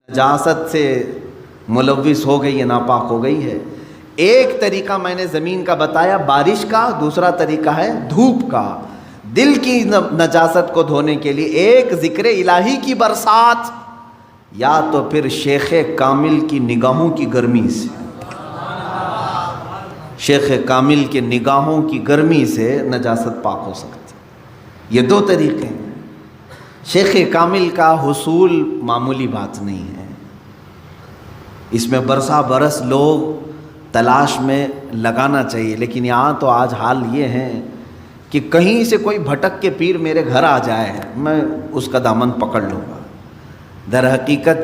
نجاست سے ملوث ہو گئی ہے، ناپاک ہو گئی ہے۔ ایک طریقہ میں نے زمین کا بتایا بارش کا، دوسرا طریقہ ہے دھوپ کا۔ دل کی نجاست کو دھونے کے لیے ایک ذکر الہی کی برسات، یا تو پھر شیخ کامل کی نگاہوں کی گرمی سے، شیخ کامل کے نگاہوں کی گرمی سے نجاست پاک ہو سکتی۔ یہ دو طریقے ہیں۔ شیخ کامل کا حصول معمولی بات نہیں ہے، اس میں برسا برس لوگ تلاش میں لگانا چاہیے، لیکن یہاں تو آج حال یہ ہے کہ کہیں سے کوئی بھٹک کے پیر میرے گھر آ جائے میں اس کا دامن پکڑ لوں گا۔ در حقیقت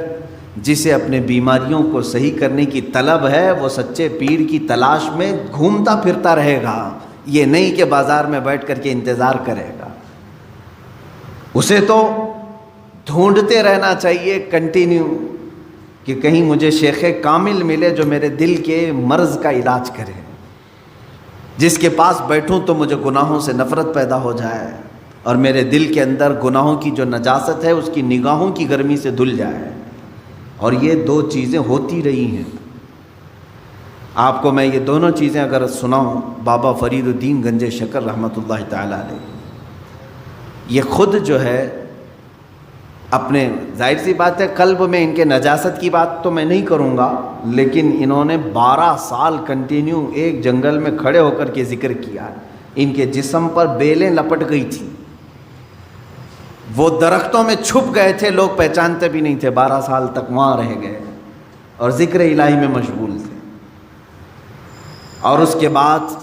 جسے اپنے بیماریوں کو صحیح کرنے کی طلب ہے وہ سچے پیر کی تلاش میں گھومتا پھرتا رہے گا، یہ نہیں کہ بازار میں بیٹھ کر کے انتظار کرے گا۔ اسے تو ڈھونڈتے رہنا چاہیے کنٹینیو کہ کہیں مجھے شیخ کامل ملے جو میرے دل کے مرض کا علاج کرے، جس کے پاس بیٹھوں تو مجھے گناہوں سے نفرت پیدا ہو جائے اور میرے دل کے اندر گناہوں کی جو نجاست ہے اس کی نگاہوں کی گرمی سے دھل جائے۔ اور یہ دو چیزیں ہوتی رہی ہیں۔ آپ کو میں یہ دونوں چیزیں اگر سناؤں، بابا فرید الدین گنج شکر رحمۃ اللہ تعالی علیہ یہ خود جو ہے اپنے، ظاہر سی بات ہے قلب میں ان کے نجاست کی بات تو میں نہیں کروں گا، لیکن انہوں نے 12 سال کنٹینیو ایک جنگل میں کھڑے ہو کر کے ذکر کیا۔ ان کے جسم پر بیلیں لپٹ گئی تھیں، وہ درختوں میں چھپ گئے تھے، لوگ پہچانتے بھی نہیں تھے، 12 سال تک وہاں رہ گئے اور ذکر الہی میں مشغول تھے۔ اور اس کے بعد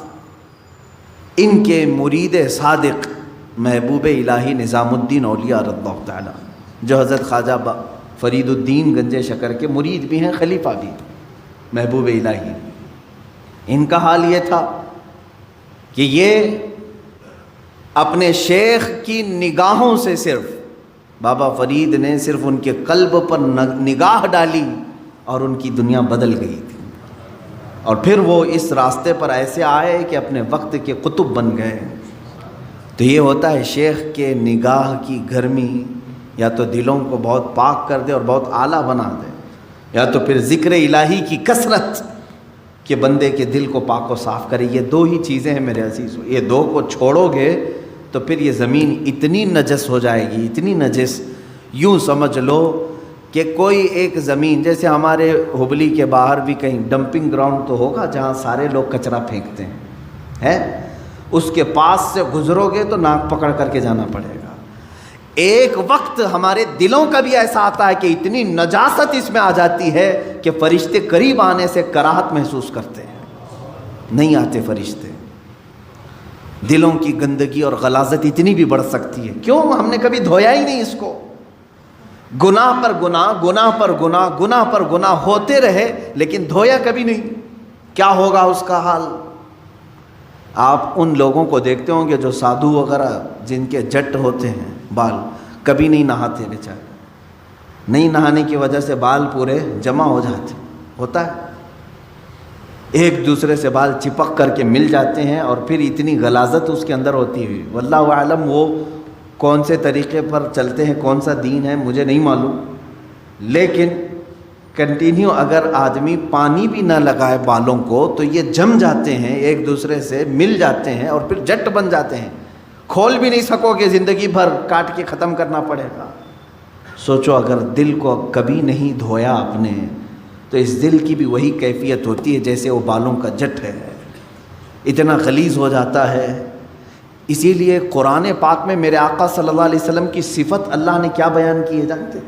ان کے مرید صادق محبوب الہی نظام الدین اولیاء رضی اللہ تعالی، جو حضرت خواجہ فرید الدین گنج شکر کے مرید بھی ہیں، خلیفہ بھی، محبوب الہی، ان کا حال یہ تھا کہ یہ اپنے شیخ کی نگاہوں سے، صرف بابا فرید نے صرف ان کے قلب پر نگاہ ڈالی اور ان کی دنیا بدل گئی تھی، اور پھر وہ اس راستے پر ایسے آئے کہ اپنے وقت کے قطب بن گئے۔ تو یہ ہوتا ہے شیخ کے نگاہ کی گرمی یا تو دلوں کو بہت پاک کر دے اور بہت اعلیٰ بنا دے، یا تو پھر ذکر الہی کی کثرت کہ بندے کے دل کو پاک و صاف کرے۔ یہ دو ہی چیزیں ہیں میرے عزیزو، یہ دو کو چھوڑو گے تو پھر یہ زمین اتنی نجس ہو جائے گی، اتنی نجس، یوں سمجھ لو کہ کوئی ایک زمین، جیسے ہمارے ہبلی کے باہر بھی کہیں ڈمپنگ گراؤنڈ تو ہوگا جہاں سارے لوگ کچرا پھینکتے ہیں، اس کے پاس سے گزرو گے تو ناک پکڑ کر کے جانا پڑے گا۔ ایک وقت ہمارے دلوں کا بھی ایسا آتا ہے کہ اتنی نجاست اس میں آ جاتی ہے کہ فرشتے قریب آنے سے کراہت محسوس کرتے ہیں، نہیں آتے فرشتے۔ دلوں کی گندگی اور غلاظت اتنی بھی بڑھ سکتی ہے، کیوں؟ ہم نے کبھی دھویا ہی نہیں اس کو، گناہ پر گناہ، گناہ پر گناہ، گناہ پر گناہ ہوتے رہے لیکن دھویا کبھی نہیں، کیا ہوگا اس کا حال؟ آپ ان لوگوں کو دیکھتے ہوں گے جو سادھو وغیرہ جن کے جٹ ہوتے ہیں بال، کبھی نہیں نہاتے بیچارے، نہیں نہانے کی وجہ سے بال پورے جمع ہو جاتے، ہوتا ہے، ایک دوسرے سے بال چپک کر کے مل جاتے ہیں، اور پھر اتنی غلاظت اس کے اندر ہوتی ہوئی، واللہ اعلم وہ کون سے طریقے پر چلتے ہیں، کون سا دین ہے مجھے نہیں معلوم، لیکن کنٹینیو اگر آدمی پانی بھی نہ لگائے بالوں کو تو یہ جم جاتے ہیں، ایک دوسرے سے مل جاتے ہیں اور پھر جٹ بن جاتے ہیں، کھول بھی نہیں سکو گے، زندگی بھر کاٹ کے ختم کرنا پڑے گا۔ سوچو اگر دل کو کبھی نہیں دھویا آپ نے تو اس دل کی بھی وہی کیفیت ہوتی ہے جیسے وہ بالوں کا جٹ ہے، اتنا غلیظ ہو جاتا ہے۔ اسی لیے قرآن پاک میں میرے آقا صلی اللہ علیہ وسلم کی صفت اللہ نے کیا بیان کی ہے جانتے؟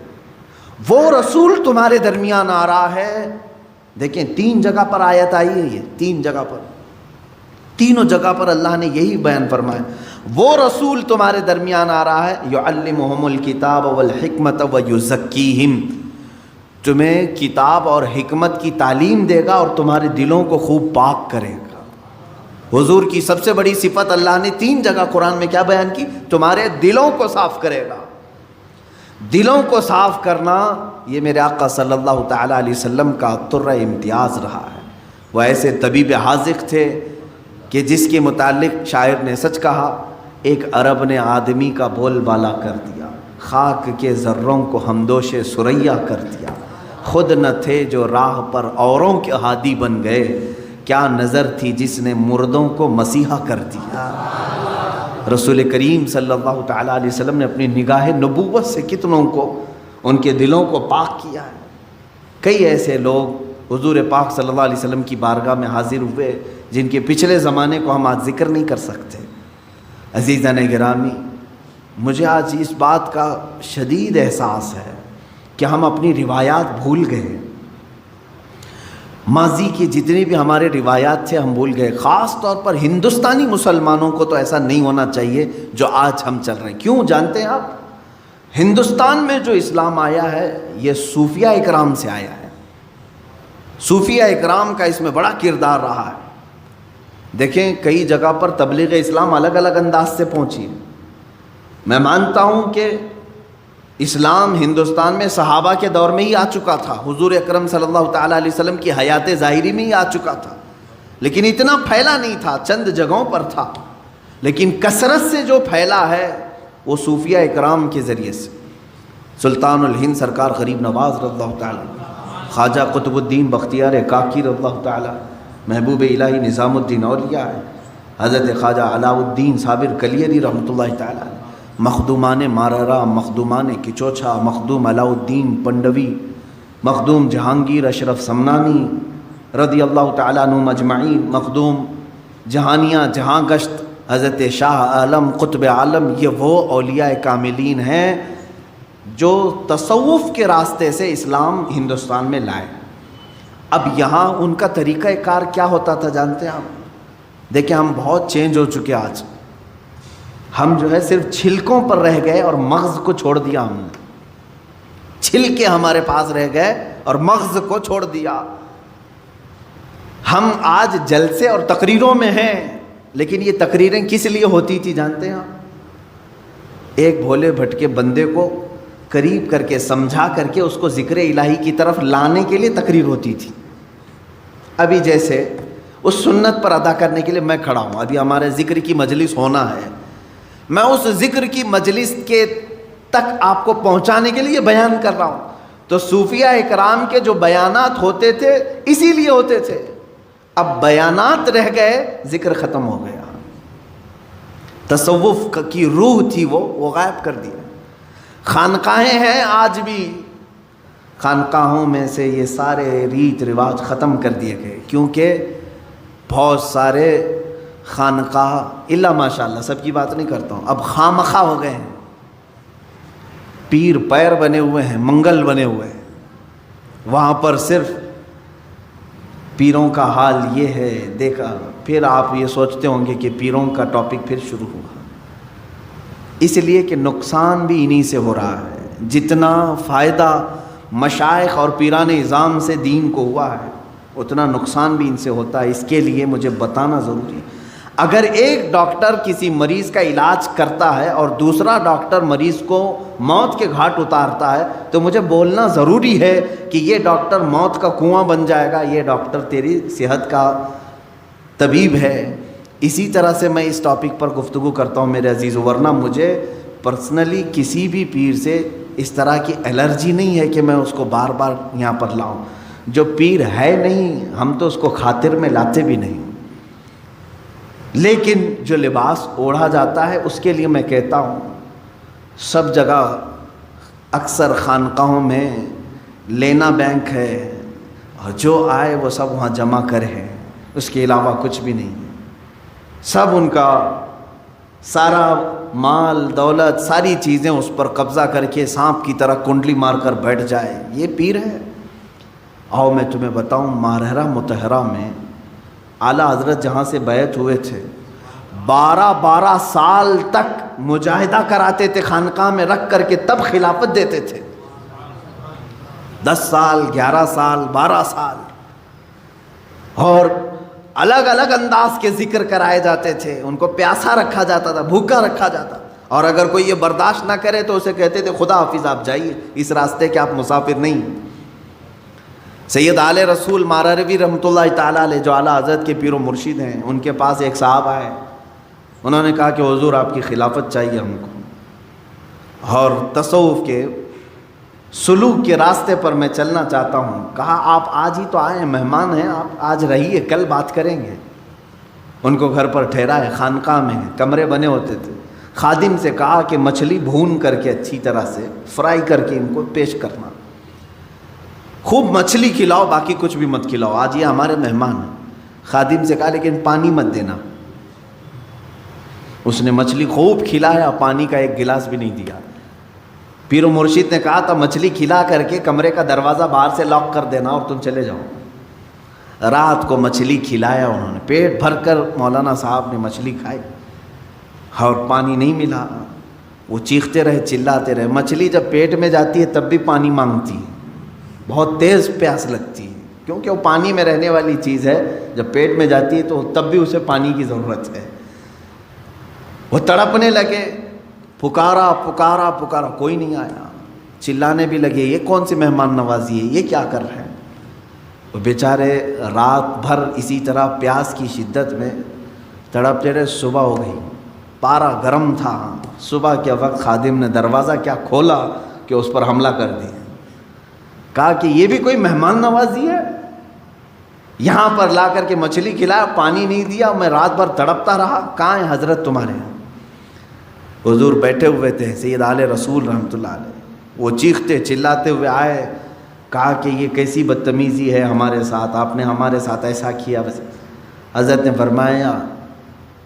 وہ رسول تمہارے درمیان آ رہا ہے، دیکھیں 3 جگہ پر آیت آئی ہے، یہ 3 جگہ پر، تینوں جگہ پر اللہ نے یہی بیان فرمایا، وہ رسول تمہارے درمیان آ رہا ہے، یعلمہم الکتاب والحکمت ویزکیہم، تمہیں کتاب اور حکمت کی تعلیم دے گا اور تمہارے دلوں کو خوب پاک کرے گا۔ حضور کی سب سے بڑی صفت اللہ نے 3 جگہ قرآن میں کیا بیان کی؟ تمہارے دلوں کو صاف کرے گا۔ دلوں کو صاف کرنا یہ میرے آقا صلی اللہ تعالیٰ علیہ وسلم کا طرہ امتیاز رہا ہے۔ وہ ایسے طبیب حاذق تھے کہ جس کے متعلق شاعر نے سچ کہا، ایک عرب نے آدمی کا بول بالا کر دیا، خاک کے ذروں کو ہمدوش ثریا کر دیا۔ خود نہ تھے جو راہ پر اوروں کے ہادی بن گئے، کیا نظر تھی جس نے مردوں کو مسیحا کر دیا۔ رسول کریم صلی اللہ تعالیٰ علیہ وسلم نے اپنی نگاہ نبوت سے کتنوں کو ان کے دلوں کو پاک کیا ہے۔ کئی ایسے لوگ حضور پاک صلی اللہ علیہ وسلم کی بارگاہ میں حاضر ہوئے جن کے پچھلے زمانے کو ہم آج ذکر نہیں کر سکتے۔ عزیزان گرامی، مجھے آج اس بات کا شدید احساس ہے کہ ہم اپنی روایات بھول گئے۔ ماضی کی جتنی بھی ہمارے روایات تھے ہم بھول گئے۔ خاص طور پر ہندوستانی مسلمانوں کو تو ایسا نہیں ہونا چاہیے جو آج ہم چل رہے ہیں۔ کیوں جانتے ہیں آپ؟ ہندوستان میں جو اسلام آیا ہے یہ صوفیہ اکرام سے آیا ہے۔ صوفیہ اکرام کا اس میں بڑا کردار رہا ہے۔ دیکھیں کئی جگہ پر تبلیغ اسلام الگ الگ انداز سے پہنچی ہے۔ میں مانتا ہوں کہ اسلام ہندوستان میں صحابہ کے دور میں ہی آ چکا تھا، حضور اکرم صلی اللہ تعالیٰ علیہ وسلم کی حیات ظاہری میں ہی آ چکا تھا، لیکن اتنا پھیلا نہیں تھا، چند جگہوں پر تھا۔ لیکن کثرت سے جو پھیلا ہے وہ صوفیہ اکرام کے ذریعے سے۔ سلطان الہند سرکار غریب نواز رضی اللہ تعالیٰ، خواجہ قطب الدین بختیار کاکی رضی اللہ تعالیٰ، محبوب الہی نظام الدین اولیاء، حضرت خواجہ علاء الدین صابر کلیری رحمۃ اللہ تعالیٰ، مخدومان ماررا، مخدومان کچوچھا، مخدوم علاء الدین پنڈوی، مخدوم جہانگیر اشرف سمنانی رضی اللہ تعالیٰ عنہم اجمعین، مخدوم جہانیہ جہاں گشت حضرت شاہ عالم قطب عالم، یہ وہ اولیاء کاملین ہیں جو تصوف کے راستے سے اسلام ہندوستان میں لائے۔ اب یہاں ان کا طریقہ کار کیا ہوتا تھا جانتے ہیں آپ؟ دیکھیں ہم بہت چینج ہو چکے آج۔ ہم جو ہے صرف چھلکوں پر رہ گئے اور مغز کو چھوڑ دیا ہم نے۔ چھلکے ہمارے پاس رہ گئے اور مغز کو چھوڑ دیا۔ ہم آج جلسے اور تقریروں میں ہیں، لیکن یہ تقریریں کس لیے ہوتی تھی جانتے ہیں آپ؟ ایک بھولے بھٹکے بندے کو قریب کر کے سمجھا کر کے اس کو ذکر الہی کی طرف لانے کے لیے تقریر ہوتی تھی۔ ابھی جیسے اس سنت پر ادا کرنے کے لیے میں کھڑا ہوں، ابھی ہمارے ذکر کی مجلس ہونا ہے، میں اس ذکر کی مجلس کے تک آپ کو پہنچانے کے لیے بیان کر رہا ہوں۔ تو صوفیہ اکرام کے جو بیانات ہوتے تھے اسی لیے ہوتے تھے۔ اب بیانات رہ گئے، ذکر ختم ہو گیا، تصوف کی روح تھی وہ غائب کر دیا۔ خانقاہیں ہیں آج بھی، خانقاہوں میں سے یہ سارے ریت رواج ختم کر دیے گئے، کیونکہ بہت سارے خانقاہ الا ماشاء اللہ، سب کی بات نہیں کرتا ہوں، اب خامخواہ ہو گئے ہیں، پیر پیر بنے ہوئے ہیں، منگل بنے ہوئے ہیں۔ وہاں پر صرف پیروں کا حال یہ ہے، دیکھا پھر آپ یہ سوچتے ہوں گے کہ پیروں کا ٹاپک پھر شروع ہوا، اس لیے کہ نقصان بھی انہی سے ہو رہا ہے۔ جتنا فائدہ مشائخ اور پیران اعظام سے دین کو ہوا ہے اتنا نقصان بھی ان سے ہوتا ہے۔ اس کے لیے مجھے بتانا ضروری ہے، اگر ایک ڈاکٹر کسی مریض کا علاج کرتا ہے اور دوسرا ڈاکٹر مریض کو موت کے گھاٹ اتارتا ہے تو مجھے بولنا ضروری ہے کہ یہ ڈاکٹر موت کا کنواں بن جائے گا، یہ ڈاکٹر تیری صحت کا طبیب ہے۔ اسی طرح سے میں اس ٹاپک پر گفتگو کرتا ہوں میرے عزیزو، ورنہ مجھے پرسنلی کسی بھی پیر سے اس طرح کی الرجی نہیں ہے کہ میں اس کو بار بار یہاں پر لاؤں۔ جو پیر ہے نہیں ہم تو اس کو خاطر میں لاتے بھی نہیں، لیکن جو لباس اوڑھا جاتا ہے اس کے لیے میں کہتا ہوں سب جگہ اکثر خانقاہوں میں لینا بینک ہے اور جو آئے وہ سب وہاں جمع کرے، اس کے علاوہ کچھ بھی نہیں ہے۔ سب ان کا سارا مال دولت ساری چیزیں اس پر قبضہ کر کے سانپ کی طرح کنڈلی مار کر بیٹھ جائے، یہ پیر ہے۔ آؤ میں تمہیں بتاؤں، مارحرہ مطہرہ میں اعلیٰ حضرت جہاں سے بیعت ہوئے تھے 12 سال تک مجاہدہ کراتے تھے، خانقاہ میں رکھ کر کے تب خلافت دیتے تھے۔ 10 سال 11 سال 12 سال، اور الگ الگ انداز کے ذکر کرائے جاتے تھے، ان کو پیاسا رکھا جاتا تھا، بھوکا رکھا جاتا، اور اگر کوئی یہ برداشت نہ کرے تو اسے کہتے تھے خدا حافظ آپ جائیے، اس راستے کے آپ مسافر نہیں۔ سید آل رسول ماراروی رحمۃ اللہ تعالیٰ علیہ جو اعلیٰ حضرت کے پیر و مرشد ہیں، ان کے پاس ایک صاحب آئے، انہوں نے کہا کہ حضور آپ کی خلافت چاہیے ہم کو، اور تصوف کے سلوک کے راستے پر میں چلنا چاہتا ہوں. کہا آپ آج ہی تو آئے ہیں، مہمان ہیں، آپ آج رہیے، کل بات کریں گے. ان کو گھر پر ٹھہرایا، خانقاہ میں کمرے بنے ہوتے تھے. خادم سے کہا کہ مچھلی بھون کر کے اچھی طرح سے فرائی کر کے ان کو پیش کرنا، خوب مچھلی کھلاؤ، باقی کچھ بھی مت کھلاؤ، آج یہ ہمارے مہمان ہیں. خادم سے کہا لیکن پانی مت دینا. اس نے مچھلی خوب کھلایا، پانی کا ایک گلاس بھی نہیں دیا. پیر و مرشد نے کہا تھا مچھلی کھلا کر کے کمرے کا دروازہ باہر سے لاک کر دینا اور تم چلے جاؤ. رات کو مچھلی کھلایا انہوں نے، پیٹ بھر کر مولانا صاحب نے مچھلی کھائی اور پانی نہیں ملا. وہ چیختے رہے، چلاتے رہے. مچھلی جب پیٹ میں جاتی ہے تب بھی پانی مانگتی ہے، بہت تیز پیاس لگتی ہے، کیونکہ وہ پانی میں رہنے والی چیز ہے. جب پیٹ میں جاتی ہے تو تب بھی اسے پانی کی ضرورت ہے. وہ تڑپنے لگے، پکارا پکارا پکارا، کوئی نہیں آیا. چلانے بھی لگے یہ کون سی مہمان نوازی ہے، یہ کیا کر رہے ہیں. وہ بیچارے رات بھر اسی طرح پیاس کی شدت میں تڑپتے رہے. صبح ہو گئی، پارا گرم تھا. صبح کے وقت خادم نے دروازہ کیا کھولا کہ اس پر حملہ کر دیا. کہا کہ یہ بھی کوئی مہمان نوازی ہے، یہاں پر لا کر کے مچھلی کھلایا، پانی نہیں دیا، میں رات بھر تڑپتا رہا. کہاں ہے حضرت تمہارے؟ حضور بیٹھے ہوئے تھے، سید آل رسول رحمۃ اللہ علیہ. وہ چیختے چلاتے ہوئے آئے. کہا کہ یہ کیسی بدتمیزی ہے ہمارے ساتھ، آپ نے ہمارے ساتھ ایسا کیا. بس حضرت نے فرمایا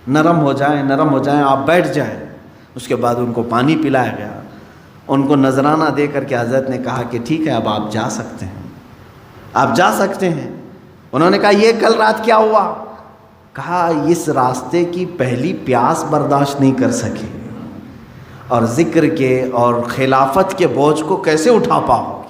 نرم ہو جائیں، نرم ہو جائیں، آپ بیٹھ جائیں. اس کے بعد ان کو پانی پلایا گیا. ان کو نذرانہ دے کر کے حضرت نے کہا کہ ٹھیک ہے اب آپ جا سکتے ہیں، آپ جا سکتے ہیں. انہوں نے کہا یہ کل رات کیا ہوا؟ کہا اس راستے کی پہلی پیاس برداشت نہیں کر سکے، اور ذکر کے اور خلافت کے بوجھ کو کیسے اٹھا پاؤ.